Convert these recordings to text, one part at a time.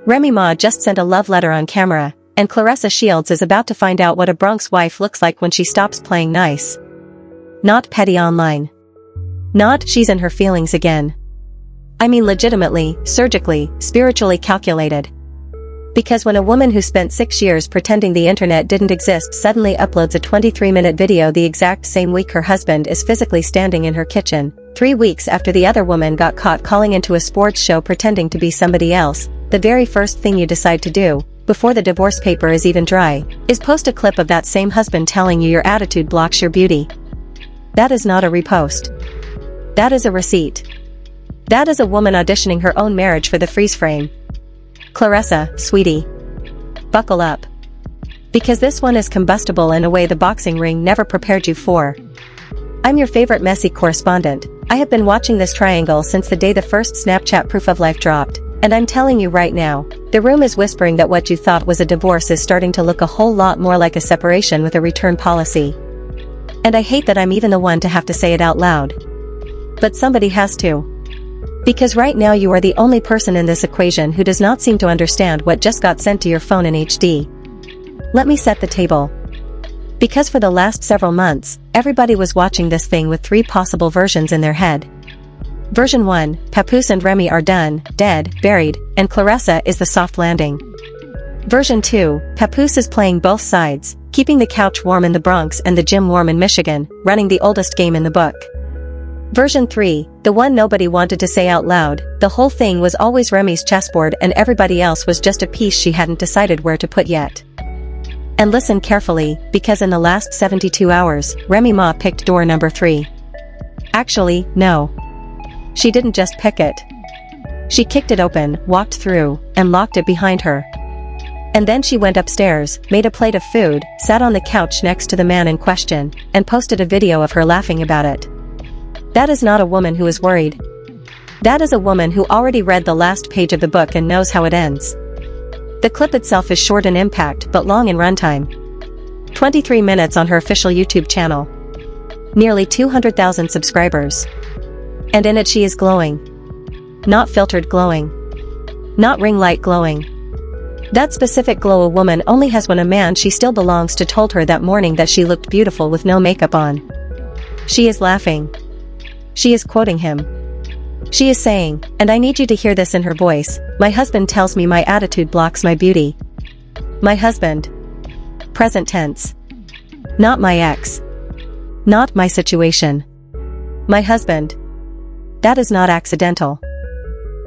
Remy Ma just sent a love letter on camera, and Claressa Shields is about to find out what a Bronx wife looks like when she stops playing nice. Not petty online. Not she's in her feelings again. I mean legitimately, surgically, spiritually calculated. Because when a woman who spent 6 years pretending the internet didn't exist suddenly uploads a 23-minute video the exact same week her husband is physically standing in her kitchen, 3 weeks after the other woman got caught calling into a sports show pretending to be somebody else, the very first thing you decide to do, before the divorce paper is even dry, is post a clip of that same husband telling you your attitude blocks your beauty. That is not a repost. That is a receipt. That is a woman auditioning her own marriage for the freeze frame. Claressa, sweetie. Buckle up. Because this one is combustible in a way the boxing ring never prepared you for. I'm your favorite messy correspondent. I have been watching this triangle since the day the first Snapchat proof of life dropped, and I'm telling you right now, the room is whispering that what you thought was a divorce is starting to look a whole lot more like a separation with a return policy. And I hate that I'm even the one to have to say it out loud. But somebody has to. Because right now you are the only person in this equation who does not seem to understand what just got sent to your phone in HD. Let me set the table. Because for the last several months, everybody was watching this thing with 3 possible versions in their head. Version 1, Papoose and Remy are done, dead, buried, and Claressa is the soft landing. Version 2, Papoose is playing both sides, keeping the couch warm in the Bronx and the gym warm in Michigan, running the oldest game in the book. Version 3, the one nobody wanted to say out loud, the whole thing was always Remy's chessboard and everybody else was just a piece she hadn't decided where to put yet. And listen carefully, because in the last 72 hours, Remy Ma picked door number 3. Actually, no. She didn't just pick it. She kicked it open, walked through, and locked it behind her. And then she went upstairs, made a plate of food, sat on the couch next to the man in question, and posted a video of her laughing about it. That is not a woman who is worried. That is a woman who already read the last page of the book and knows how it ends. The clip itself is short in impact but long in runtime. 23 minutes on her official YouTube channel. Nearly 200,000 subscribers. And in it she is glowing. Not filtered glowing. Not ring light glowing. That specific glow a woman only has when a man she still belongs to told her that morning that she looked beautiful with no makeup on. She is laughing. She is quoting him. She is saying, and I need you to hear this in her voice, my husband tells me my attitude blocks my beauty. My husband. Present tense. Not my ex. Not my situation. My husband. That is not accidental.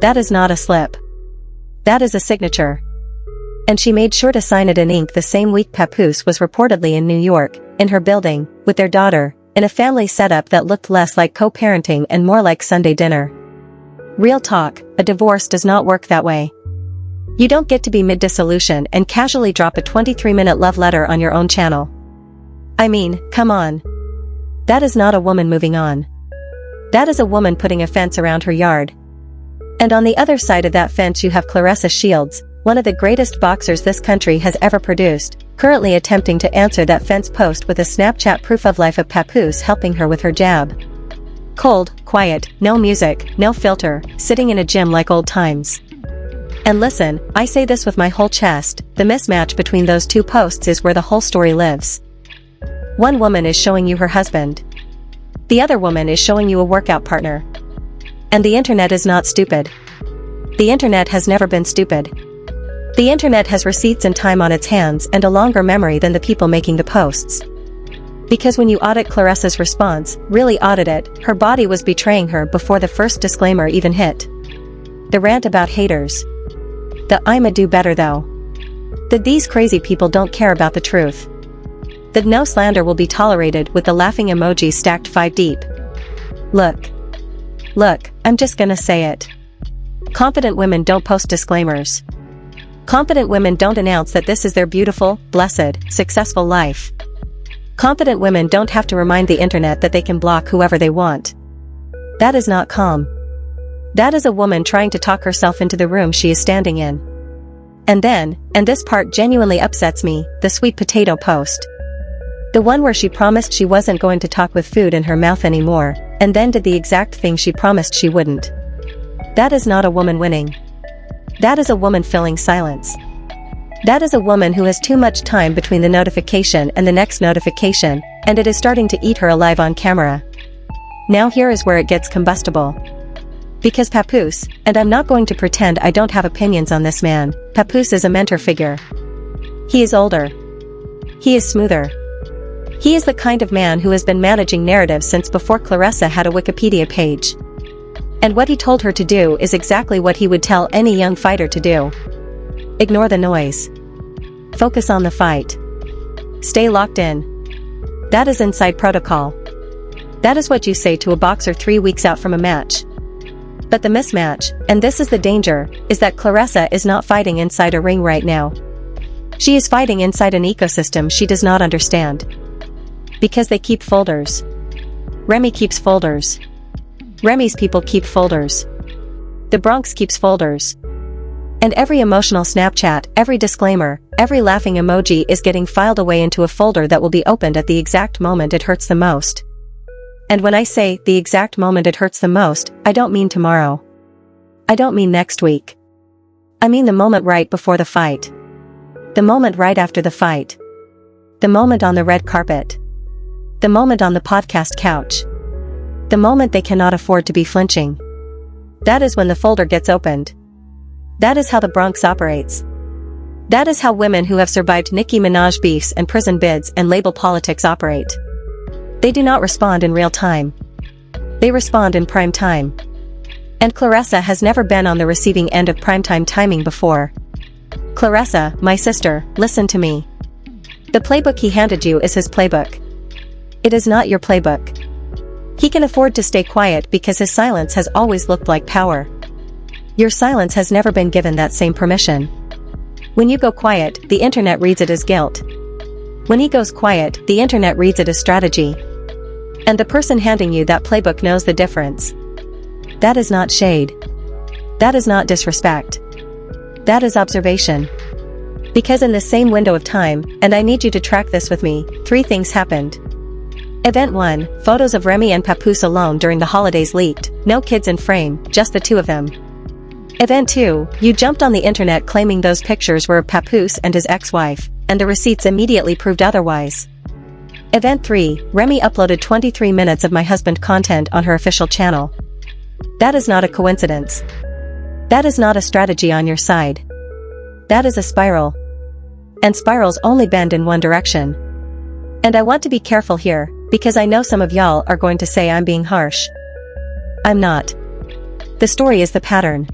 That is not a slip. That is a signature. And she made sure to sign it in ink the same week Papoose was reportedly in New York, in her building, with their daughter, in a family setup that looked less like co-parenting and more like Sunday dinner. Real talk, a divorce does not work that way. You don't get to be mid-dissolution and casually drop a 23-minute love letter on your own channel. I mean, come on. That is not a woman moving on. That is a woman putting a fence around her yard. And on the other side of that fence you have Claressa Shields, one of the greatest boxers this country has ever produced, currently attempting to answer that fence post with a Snapchat proof of life of Papoose helping her with her jab. Cold, quiet, no music, no filter, sitting in a gym like old times. And listen, I say this with my whole chest, the mismatch between those 2 posts is where the whole story lives. One woman is showing you her husband. The other woman is showing you a workout partner. And the internet is not stupid. The internet has never been stupid. The internet has receipts and time on its hands and a longer memory than the people making the posts. Because when you audit Claressa's response, really audit it, her body was betraying her before the first disclaimer even hit. The rant about haters. The "I'ma do better though." That these crazy people don't care about the truth. That no slander will be tolerated with the laughing emoji stacked 5 deep. Look. Look, I'm just gonna say it. Confident women don't post disclaimers. Confident women don't announce that this is their beautiful, blessed, successful life. Confident women don't have to remind the internet that they can block whoever they want. That is not calm. That is a woman trying to talk herself into the room she is standing in. And then, and this part genuinely upsets me, the sweet potato post. The one where she promised she wasn't going to talk with food in her mouth anymore, and then did the exact thing she promised she wouldn't. That is not a woman winning. That is a woman filling silence. That is a woman who has too much time between the notification and the next notification, and it is starting to eat her alive on camera. Now here is where it gets combustible. Because Papoose, and I'm not going to pretend I don't have opinions on this man, Papoose is a mentor figure. He is older. He is smoother. He is the kind of man who has been managing narratives since before Claressa had a Wikipedia page. And what he told her to do is exactly what he would tell any young fighter to do. Ignore the noise. Focus on the fight. Stay locked in. That is inside protocol. That is what you say to a boxer 3 weeks out from a match. But the mismatch, and this is the danger, is that Claressa is not fighting inside a ring right now. She is fighting inside an ecosystem she does not understand. Because they keep folders. Remy keeps folders. Remy's people keep folders. The Bronx keeps folders. And every emotional Snapchat, every disclaimer, every laughing emoji is getting filed away into a folder that will be opened at the exact moment it hurts the most. And when I say the exact moment it hurts the most, I don't mean tomorrow. I don't mean next week. I mean the moment right before the fight. The moment right after the fight. The moment on the red carpet. The moment on the podcast couch. The moment they cannot afford to be flinching. That is when the folder gets opened. That is how the Bronx operates. That is how women who have survived Nicki Minaj beefs and prison bids and label politics operate. They do not respond in real time. They respond in prime time. And Claressa has never been on the receiving end of primetime timing before. Claressa, my sister, listen to me. The playbook he handed you is his playbook. It is not your playbook. He can afford to stay quiet because his silence has always looked like power. Your silence has never been given that same permission. When you go quiet, the internet reads it as guilt. When he goes quiet, the internet reads it as strategy. And the person handing you that playbook knows the difference. That is not shade. That is not disrespect. That is observation. Because in the same window of time, and I need you to track this with me, 3 things happened. Event 1, photos of Remy and Papoose alone during the holidays leaked, no kids in frame, just the 2 of them. Event 2, you jumped on the internet claiming those pictures were of Papoose and his ex-wife, and the receipts immediately proved otherwise. Event 3, Remy uploaded 23 minutes of my husband content on her official channel. That is not a coincidence. That is not a strategy on your side. That is a spiral. And spirals only bend in one direction. And I want to be careful here, because I know some of y'all are going to say I'm being harsh. I'm not. The story is the pattern.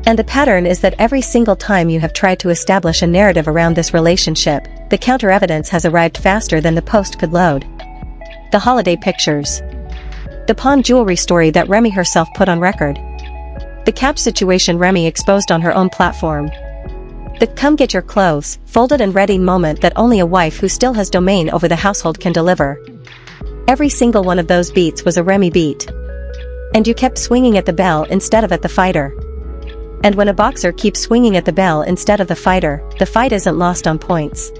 And the pattern is that every single time you have tried to establish a narrative around this relationship, the counter-evidence has arrived faster than the post could load. The holiday pictures. The pawn jewelry story that Remy herself put on record. The couch situation Remy exposed on her own platform. The come get your clothes, folded and ready moment that only a wife who still has domain over the household can deliver. Every single one of those beats was a Remy beat. And you kept swinging at the bell instead of at the fighter. And when a boxer keeps swinging at the bell instead of the fighter, the fight isn't lost on points.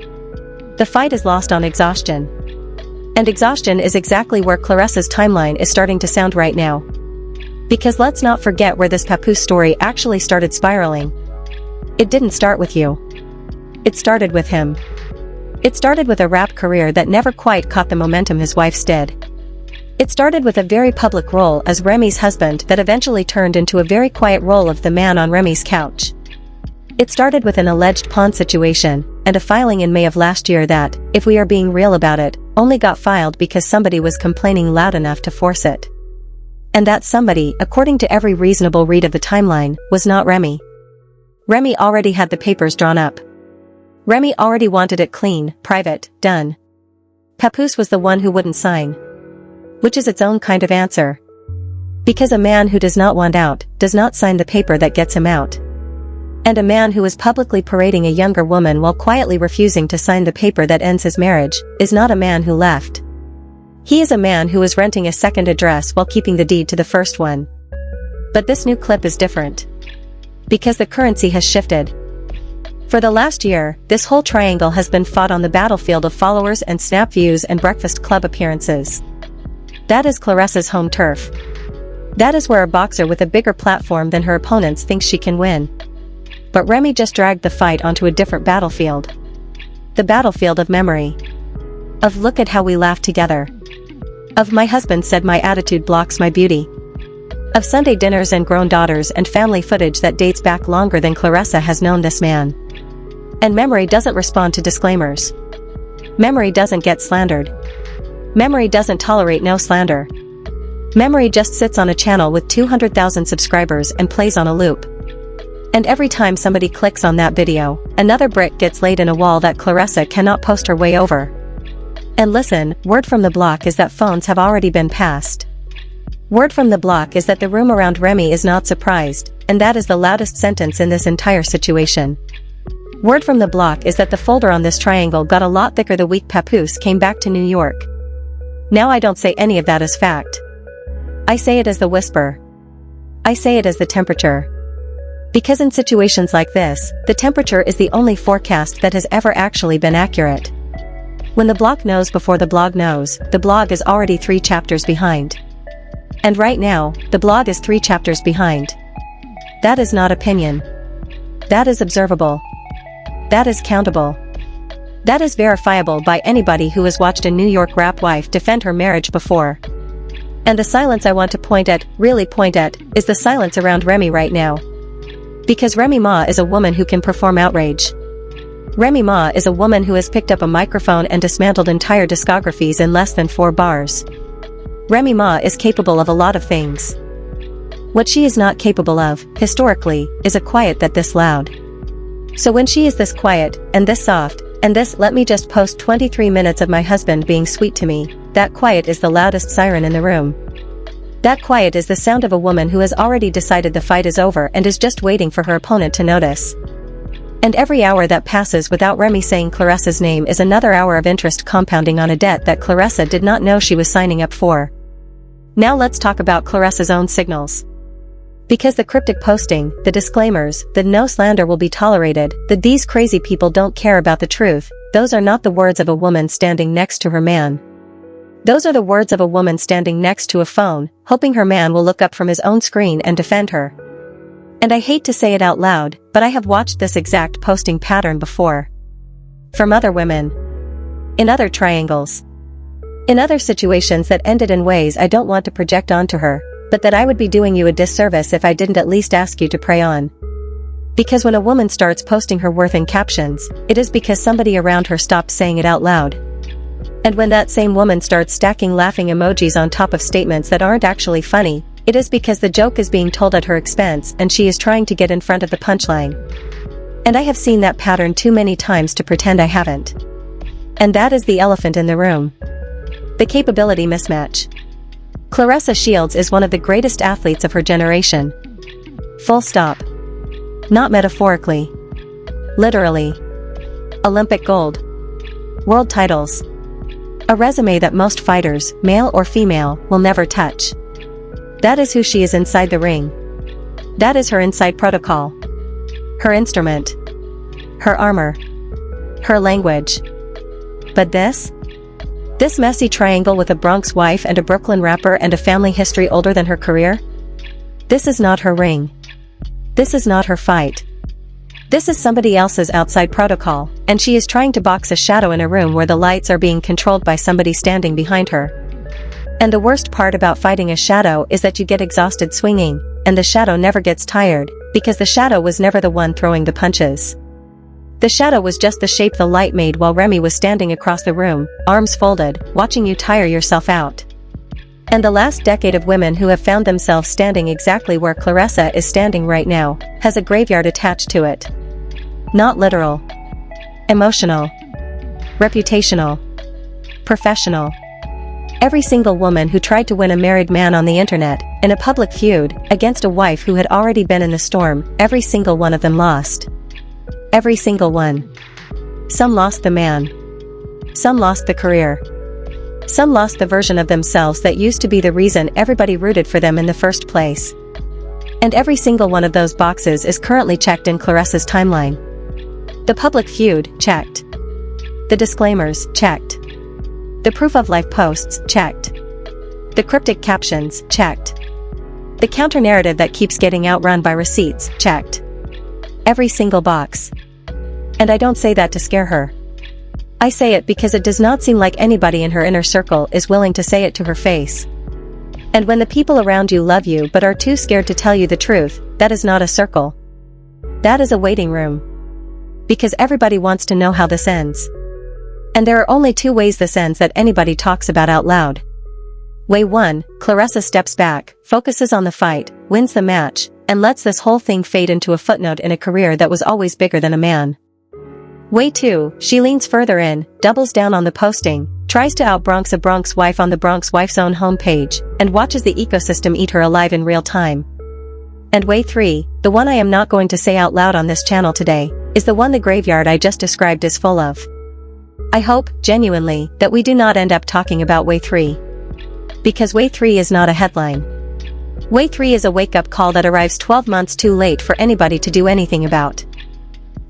The fight is lost on exhaustion. And exhaustion is exactly where Claressa's timeline is starting to sound right now. Because let's not forget where this Papoose story actually started spiraling. It didn't start with you. It started with him. It started with a rap career that never quite caught the momentum his wife's did. It started with a very public role as Remy's husband that eventually turned into a very quiet role of the man on Remy's couch. It started with an alleged pawn situation, and a filing in May of last year that, if we are being real about it, only got filed because somebody was complaining loud enough to force it. And that somebody, according to every reasonable read of the timeline, was not Remy. Remy already had the papers drawn up. Remy already wanted it clean, private, done. Papoose was the one who wouldn't sign. Which is its own kind of answer. Because a man who does not want out, does not sign the paper that gets him out. And a man who is publicly parading a younger woman while quietly refusing to sign the paper that ends his marriage, is not a man who left. He is a man who is renting a second address while keeping the deed to the first one. But this new clip is different. Because the currency has shifted. For the last year, this whole triangle has been fought on the battlefield of followers and snap views and Breakfast Club appearances. That is Claressa's home turf. That is where a boxer with a bigger platform than her opponents thinks she can win. but Remy just dragged the fight onto a different battlefield. The battlefield of memory. Of look at how we laughed together. Of my husband said my attitude blocks my beauty. Of Sunday dinners and grown daughters and family footage that dates back longer than Claressa has known this man. And memory doesn't respond to disclaimers. Memory doesn't get slandered. Memory doesn't tolerate no slander. Memory just sits on a channel with 200,000 subscribers and plays on a loop. And every time somebody clicks on that video, another brick gets laid in a wall that Claressa cannot post her way over. And listen, word from the block is that phones have already been passed. Word from the block is that the room around Remy is not surprised, and that is the loudest sentence in this entire situation. Word from the block is that the folder on this triangle got a lot thicker the week Papoose came back to New York. Now I don't say any of that as fact. I say it as the whisper. I say it as the temperature. Because in situations like this, the temperature is the only forecast that has ever actually been accurate. When the block knows before the blog knows, the blog is already 3 chapters behind. And right now, the blog is 3 chapters behind. That is not opinion. That is observable. That is countable. That is verifiable by anybody who has watched a New York rap wife defend her marriage before. And the silence I want to point at, really point at, is the silence around Remy right now. Because Remy Ma is a woman who can perform outrage. Remy Ma is a woman who has picked up a microphone and dismantled entire discographies in less than 4 bars. Remy Ma is capable of a lot of things. What she is not capable of, historically, is a quiet that this loud. So when she is this quiet, and this soft, and this let me just post 23 minutes of my husband being sweet to me, that quiet is the loudest siren in the room. That quiet is the sound of a woman who has already decided the fight is over and is just waiting for her opponent to notice. And every hour that passes without Remy saying Claressa's name is another hour of interest compounding on a debt that Claressa did not know she was signing up for. Now let's talk about Claressa's own signals. Because the cryptic posting, the disclaimers, the no slander will be tolerated, the these crazy people don't care about the truth, those are not the words of a woman standing next to her man. Those are the words of a woman standing next to a phone, hoping her man will look up from his own screen and defend her. And I hate to say it out loud, but I have watched this exact posting pattern before. From other women. In other triangles. In other situations that ended in ways I don't want to project onto her, but that I would be doing you a disservice if I didn't at least ask you to pray on. Because when a woman starts posting her worth in captions, it is because somebody around her stopped saying it out loud. And when that same woman starts stacking laughing emojis on top of statements that aren't actually funny, it is because the joke is being told at her expense and she is trying to get in front of the punchline. And I have seen that pattern too many times to pretend I haven't. And that is the elephant in the room. The capability mismatch. Claressa Shields is one of the greatest athletes of her generation. Full stop. Not metaphorically. Literally. Olympic gold. World titles. A resume that most fighters, male or female, will never touch. That is who she is inside the ring. That is her inside protocol. Her instrument. Her armor. Her language. But this? This messy triangle with a Bronx wife and a Brooklyn rapper and a family history older than her career? This is not her ring. This is not her fight. This is somebody else's outside protocol, and she is trying to box a shadow in a room where the lights are being controlled by somebody standing behind her. And the worst part about fighting a shadow is that you get exhausted swinging, and the shadow never gets tired, because the shadow was never the one throwing the punches. The shadow was just the shape the light made while Remy was standing across the room, arms folded, watching you tire yourself out. And the last decade of women who have found themselves standing exactly where Claressa is standing right now, has a graveyard attached to it. Not literal. Emotional. Reputational. Professional. Every single woman who tried to win a married man on the internet, in a public feud, against a wife who had already been in the storm, every single one of them lost. Every single one. Some lost the man. Some lost the career. Some lost the version of themselves that used to be the reason everybody rooted for them in the first place. And every single one of those boxes is currently checked in Claressa's timeline. The public feud, checked. The disclaimers, checked. The proof of life posts, checked. The cryptic captions, checked. The counter-narrative that keeps getting outrun by receipts, checked. Every single box. And I don't say that to scare her. I say it because it does not seem like anybody in her inner circle is willing to say it to her face. And when the people around you love you but are too scared to tell you the truth, that is not a circle. That is a waiting room. Because everybody wants to know how this ends. And there are only two ways this ends that anybody talks about out loud. Way 1, Claressa steps back, focuses on the fight, wins the match, and lets this whole thing fade into a footnote in a career that was always bigger than a man. Way 2, she leans further in, doubles down on the posting, tries to out-Bronx a Bronx wife on the Bronx wife's own homepage, and watches the ecosystem eat her alive in real time. And way 3, the one I am not going to say out loud on this channel today, is the one the graveyard I just described is full of. I hope, genuinely, that we do not end up talking about way 3. Because way 3 is not a headline. Way 3 is a wake-up call that arrives 12 months too late for anybody to do anything about.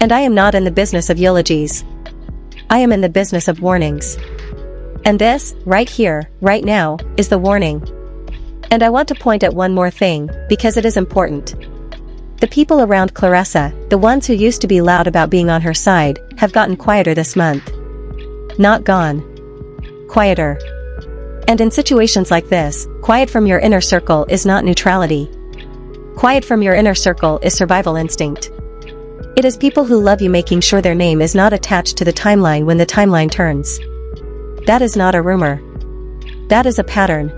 And I am not in the business of eulogies. I am in the business of warnings. And this, right here, right now, is the warning. And I want to point at one more thing, because it is important. The people around Claressa, the ones who used to be loud about being on her side, have gotten quieter this month. Not gone. Quieter. And in situations like this, quiet from your inner circle is not neutrality. Quiet from your inner circle is survival instinct. It is people who love you making sure their name is not attached to the timeline when the timeline turns. That is not a rumor. That is a pattern.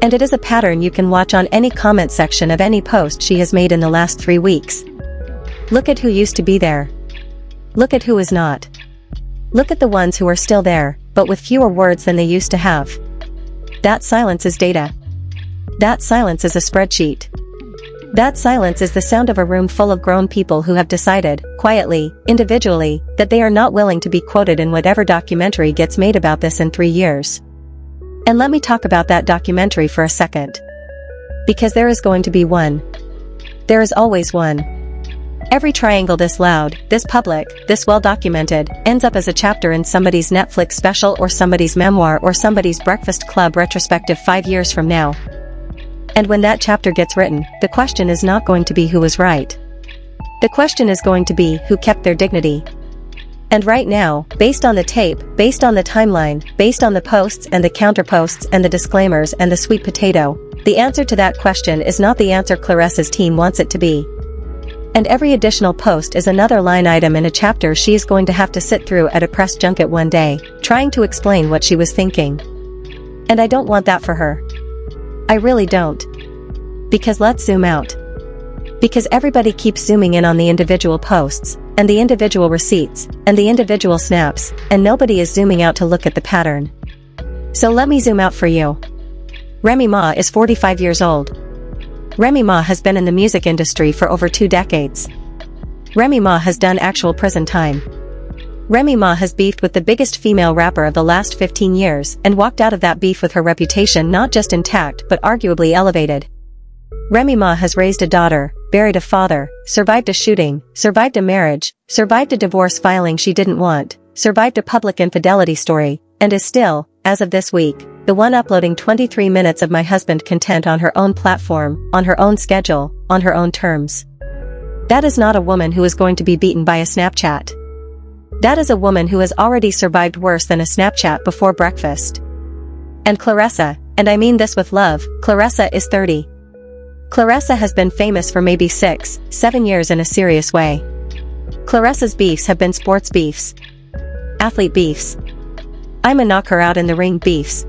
And it is a pattern you can watch on any comment section of any post she has made in the last 3 weeks. Look at who used to be there. Look at who is not. Look at the ones who are still there, but with fewer words than they used to have. That silence is data. That silence is a spreadsheet. That silence is the sound of a room full of grown people who have decided, quietly, individually, that they are not willing to be quoted in whatever documentary gets made about this in 3 years. And let me talk about that documentary for a second. Because there is going to be one. There is always one. Every triangle this loud, this public, this well-documented, ends up as a chapter in somebody's Netflix special or somebody's memoir or somebody's Breakfast Club retrospective 5 years from now. And when that chapter gets written, the question is not going to be who was right. The question is going to be who kept their dignity. And right now, based on the tape, based on the timeline, based on the posts and the counterposts and the disclaimers and the sweet potato, the answer to that question is not the answer Claressa's team wants it to be. And every additional post is another line item in a chapter she is going to have to sit through at a press junket one day, trying to explain what she was thinking. And I don't want that for her. I really don't. Because let's zoom out. Because everybody keeps zooming in on the individual posts, and the individual receipts, and the individual snaps, and nobody is zooming out to look at the pattern. So let me zoom out for you. Remy Ma is 45 years old. Remy Ma has been in the music industry for over 2 decades. Remy Ma has done actual prison time. Remy Ma has beefed with the biggest female rapper of the last 15 years and walked out of that beef with her reputation not just intact but arguably elevated. Remy Ma has raised a daughter, buried a father, survived a shooting, survived a marriage, survived a divorce filing she didn't want, survived a public infidelity story, and is still, as of this week, the one uploading 23 minutes of My Husband content on her own platform, on her own schedule, on her own terms. That is not a woman who is going to be beaten by a Snapchat. That is a woman who has already survived worse than a Snapchat before breakfast. And Claressa, and I mean this with love, Claressa is 30. Claressa has been famous for maybe 6-7 years in a serious way. Claressa's beefs have been sports beefs. Athlete beefs. I'm a knock her out in the ring beefs.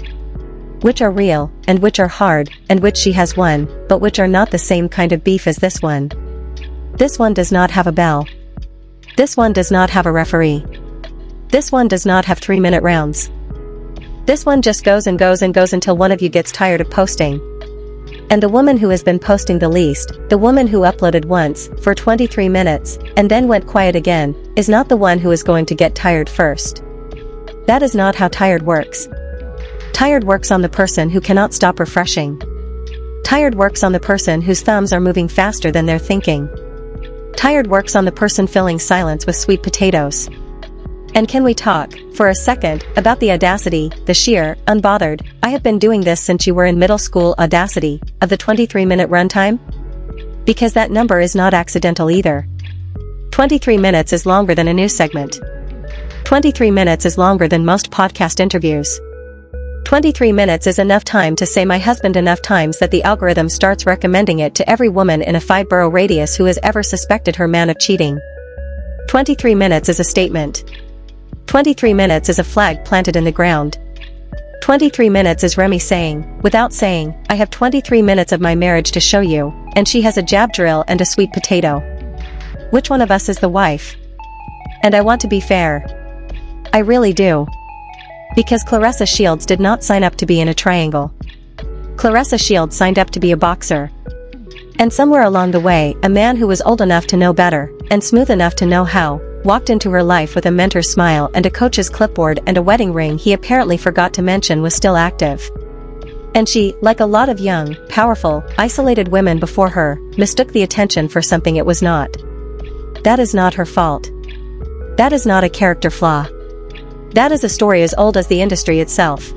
Which are real, and which are hard, and which she has won, but which are not the same kind of beef as this one. This one does not have a bell. This one does not have a referee. This one does not have 3-minute rounds. This one just goes and goes and goes until one of you gets tired of posting. And the woman who has been posting the least, the woman who uploaded once, for 23 minutes, and then went quiet again, is not the one who is going to get tired first. That is not how tired works. Tired works on the person who cannot stop refreshing. Tired works on the person whose thumbs are moving faster than they're thinking. Tired works on the person filling silence with sweet potatoes. And can we talk, for a second, about the audacity, the sheer, unbothered, I have been doing this since you were in middle school audacity, of the 23-minute runtime? Because that number is not accidental either. 23 minutes is longer than a news segment. 23 minutes is longer than most podcast interviews. 23 minutes is enough time to say my husband enough times that the algorithm starts recommending it to every woman in a 5-borough radius who has ever suspected her man of cheating. 23 minutes is a statement. 23 minutes is a flag planted in the ground. 23 minutes is Remy saying, without saying, I have 23 minutes of my marriage to show you, and she has a jab drill and a sweet potato. Which one of us is the wife? And I want to be fair. I really do. Because Claressa Shields did not sign up to be in a triangle. Claressa Shields signed up to be a boxer. And somewhere along the way, a man who was old enough to know better, and smooth enough to know how, walked into her life with a mentor's smile and a coach's clipboard and a wedding ring he apparently forgot to mention was still active. And she, like a lot of young, powerful, isolated women before her, mistook the attention for something it was not. That is not her fault. That is not a character flaw. That is a story as old as the industry itself.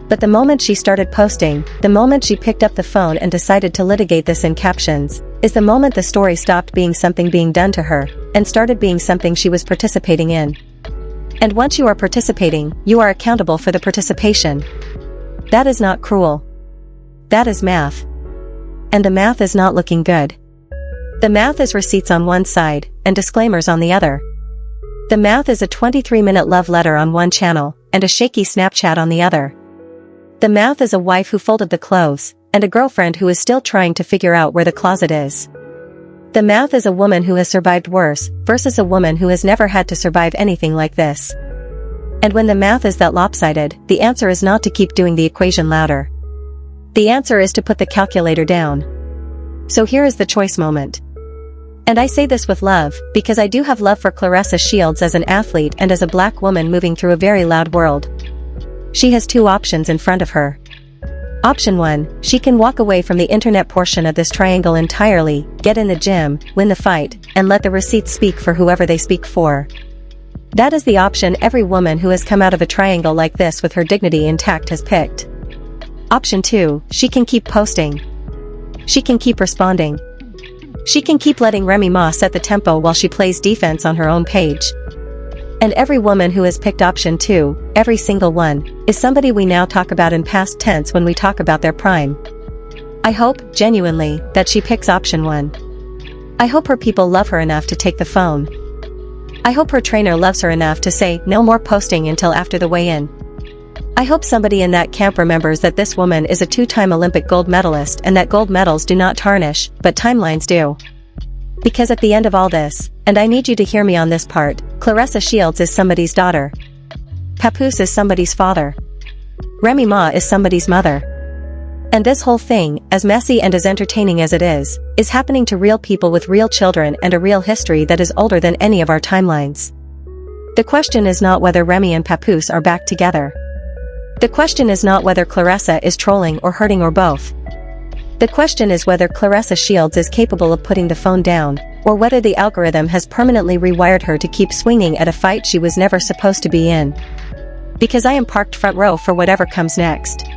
But the moment she started posting, the moment she picked up the phone and decided to litigate this in captions, is the moment the story stopped being something being done to her, and started being something she was participating in. And once you are participating, you are accountable for the participation. That is not cruel. That is math. And the math is not looking good. The math is receipts on one side, and disclaimers on the other. The math is a 23-minute love letter on one channel, and a shaky Snapchat on the other. The math is a wife who folded the clothes, and a girlfriend who is still trying to figure out where the closet is. The math is a woman who has survived worse, versus a woman who has never had to survive anything like this. And when the math is that lopsided, the answer is not to keep doing the equation louder. The answer is to put the calculator down. So here is the choice moment. And I say this with love, because I do have love for Claressa Shields as an athlete and as a black woman moving through a very loud world. She has two options in front of her. Option 1, she can walk away from the internet portion of this triangle entirely, get in the gym, win the fight, and let the receipts speak for whoever they speak for. That is the option every woman who has come out of a triangle like this with her dignity intact has picked. Option 2, she can keep posting. She can keep responding. She can keep letting Remy Ma set the tempo while she plays defense on her own page. And every woman who has picked option 2, every single one, is somebody we now talk about in past tense when we talk about their prime. I hope, genuinely, that she picks option 1. I hope her people love her enough to take the phone. I hope her trainer loves her enough to say no more posting until after the weigh-in. I hope somebody in that camp remembers that this woman is a 2-time Olympic gold medalist and that gold medals do not tarnish, but timelines do. Because at the end of all this, and I need you to hear me on this part, Claressa Shields is somebody's daughter. Papoose is somebody's father. Remy Ma is somebody's mother. And this whole thing, as messy and as entertaining as it is happening to real people with real children and a real history that is older than any of our timelines. The question is not whether Remy and Papoose are back together. The question is not whether Claressa is trolling or hurting or both. The question is whether Claressa Shields is capable of putting the phone down, or whether the algorithm has permanently rewired her to keep swinging at a fight she was never supposed to be in. Because I am parked front row for whatever comes next.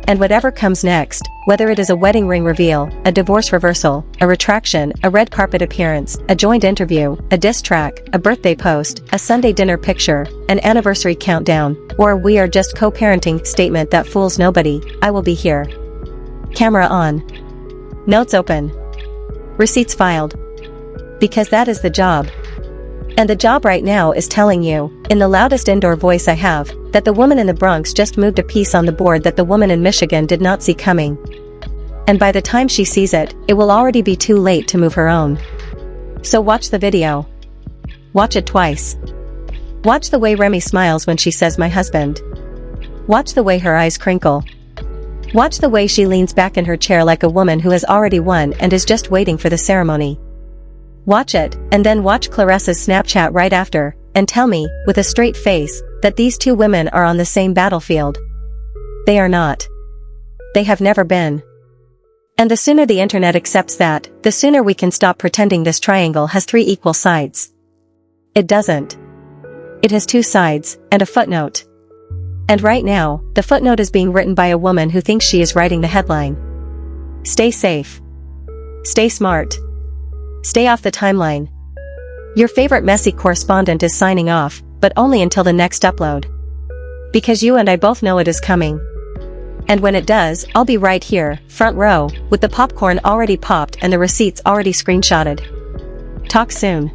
And whatever comes next, whether it is a wedding ring reveal, a divorce reversal, a retraction, a red carpet appearance, a joint interview, a diss track, a birthday post, a Sunday dinner picture, an anniversary countdown, or a we are just co-parenting statement that fools nobody, I will be here. Camera on. Notes open. Receipts filed. Because that is the job. And the job right now is telling you, in the loudest indoor voice I have, that the woman in the Bronx just moved a piece on the board that the woman in Michigan did not see coming. And by the time she sees it, it will already be too late to move her own. So watch the video. Watch it twice. Watch the way Remy smiles when she says my husband. Watch the way her eyes crinkle. Watch the way she leans back in her chair like a woman who has already won and is just waiting for the ceremony. Watch it, and then watch Claressa's Snapchat right after, and tell me, with a straight face, that these two women are on the same battlefield. They are not. They have never been. And the sooner the internet accepts that, the sooner we can stop pretending this triangle has 3 equal sides. It doesn't. It has 2 sides, and a footnote. And right now, the footnote is being written by a woman who thinks she is writing the headline. Stay safe. Stay smart. Stay off the timeline. Your favorite messy correspondent is signing off, but only until the next upload. Because you and I both know it is coming. And when it does, I'll be right here, front row, with the popcorn already popped and the receipts already screenshotted. Talk soon.